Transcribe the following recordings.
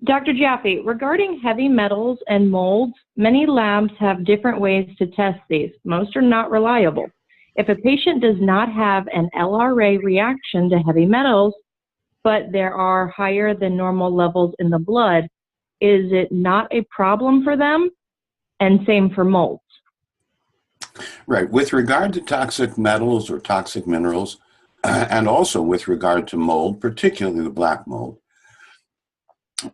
Dr. Jaffe, regarding heavy metals and molds, many labs have different ways to test these. Most are not reliable. If a patient does not have an LRA reaction to heavy metals, but there are higher than normal levels in the blood, is it not a problem for them? And same for molds. Right. With regard to toxic metals or toxic minerals, and also with regard to mold, particularly the black mold,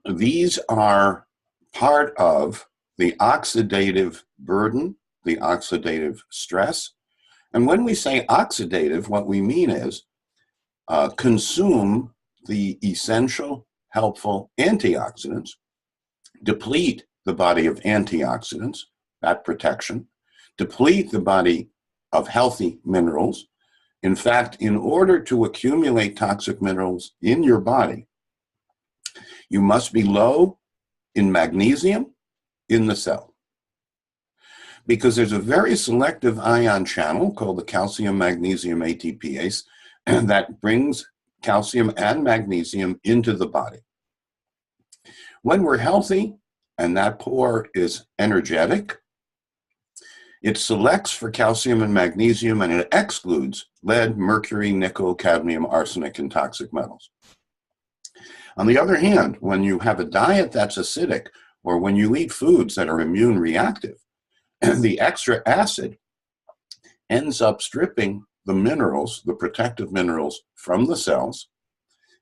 these are part of the oxidative burden, the oxidative stress. And when we say oxidative, what we mean is consume the essential, helpful antioxidants, deplete the body of antioxidants, that protection, deplete the body of healthy minerals. In fact, in order to accumulate toxic minerals in your body, you must be low in magnesium in the cell. Because there's a very selective ion channel called the calcium-magnesium ATPase that brings calcium and magnesium into the body. When we're healthy and that pore is energetic, it selects for calcium and magnesium and it excludes lead, mercury, nickel, cadmium, arsenic, and toxic metals. On the other hand, when you have a diet that's acidic or when you eat foods that are immune reactive, the extra acid ends up stripping the minerals, the protective minerals, from the cells.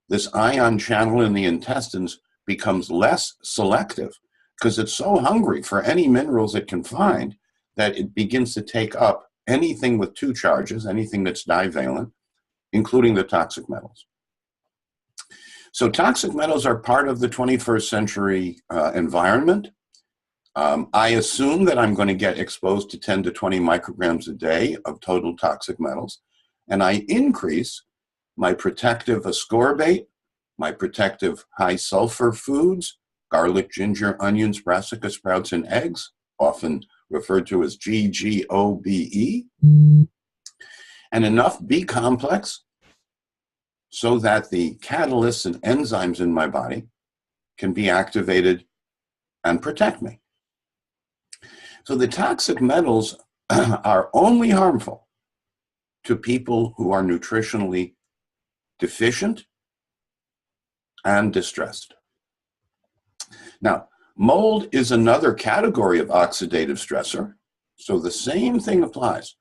This ion channel in the intestines becomes less selective because it's so hungry for any minerals it can find that it begins to take up anything with two charges, anything that's divalent, including the toxic metals. So toxic metals are part of the 21st century environment. I assume that I'm going to get exposed to 10 to 20 micrograms a day of total toxic metals, and I increase my protective ascorbate, my protective high sulfur foods, garlic, ginger, onions, brassica sprouts, and eggs, often referred to as GGOBE, and enough B complex so that the catalysts and enzymes in my body can be activated and protect me. So the toxic metals are only harmful to people who are nutritionally deficient and distressed. Now, mold is another category of oxidative stressor, so the same thing applies.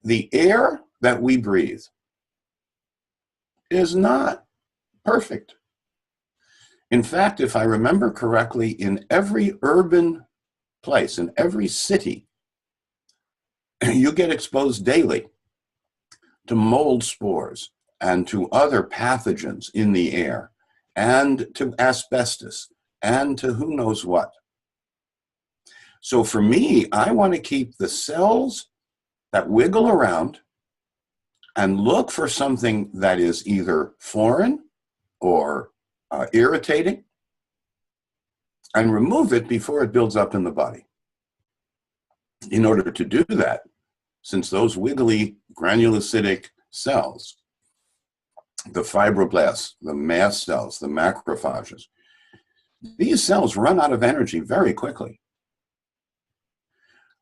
The air that we breathe is not perfect. In fact, if I remember correctly, in every urban place, in every city, you get exposed daily to mold spores and to other pathogens in the air and to asbestos and to who knows what. So for me, I want to keep the cells that wiggle around and look for something that is either foreign or irritating and remove it before it builds up in the body. In order to do that, since those wiggly granulocytic cells, the fibroblasts, the mast cells, the macrophages, these cells run out of energy very quickly.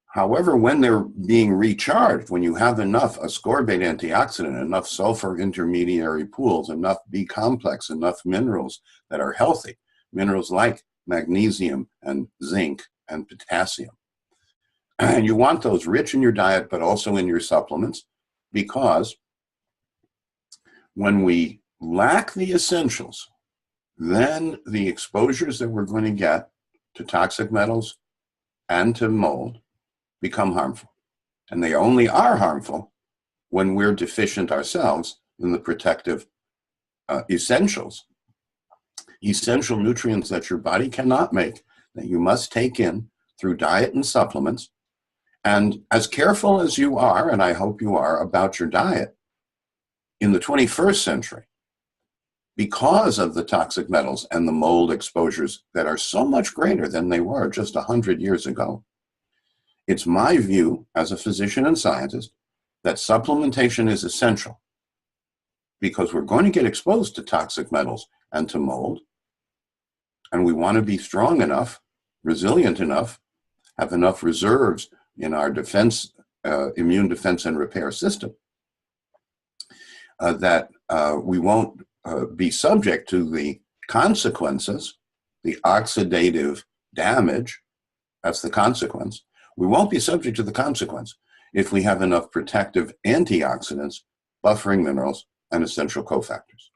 However, when they're being recharged, when you have enough ascorbate antioxidant, enough sulfur intermediary pools, enough B complex, enough minerals that are healthy, minerals like magnesium and zinc and potassium. And you want those rich in your diet, but also in your supplements, because when we lack the essentials, then the exposures that we're going to get to toxic metals and to mold become harmful. And they only are harmful when we're deficient ourselves in the protective essentials, essential nutrients that your body cannot make, that you must take in through diet and supplements. And as careful as you are, and I hope you are, about your diet, in the 21st century, because of the toxic metals and the mold exposures that are so much greater than they were just 100 years ago, it's my view as a physician and scientist that supplementation is essential because we're going to get exposed to toxic metals and to mold. And we want to be strong enough, resilient enough, have enough reserves in our defense, immune defense and repair system that we won't be subject to the consequences, the oxidative damage. That's the consequence. We won't be subject to the consequence if we have enough protective antioxidants, buffering minerals, and essential cofactors.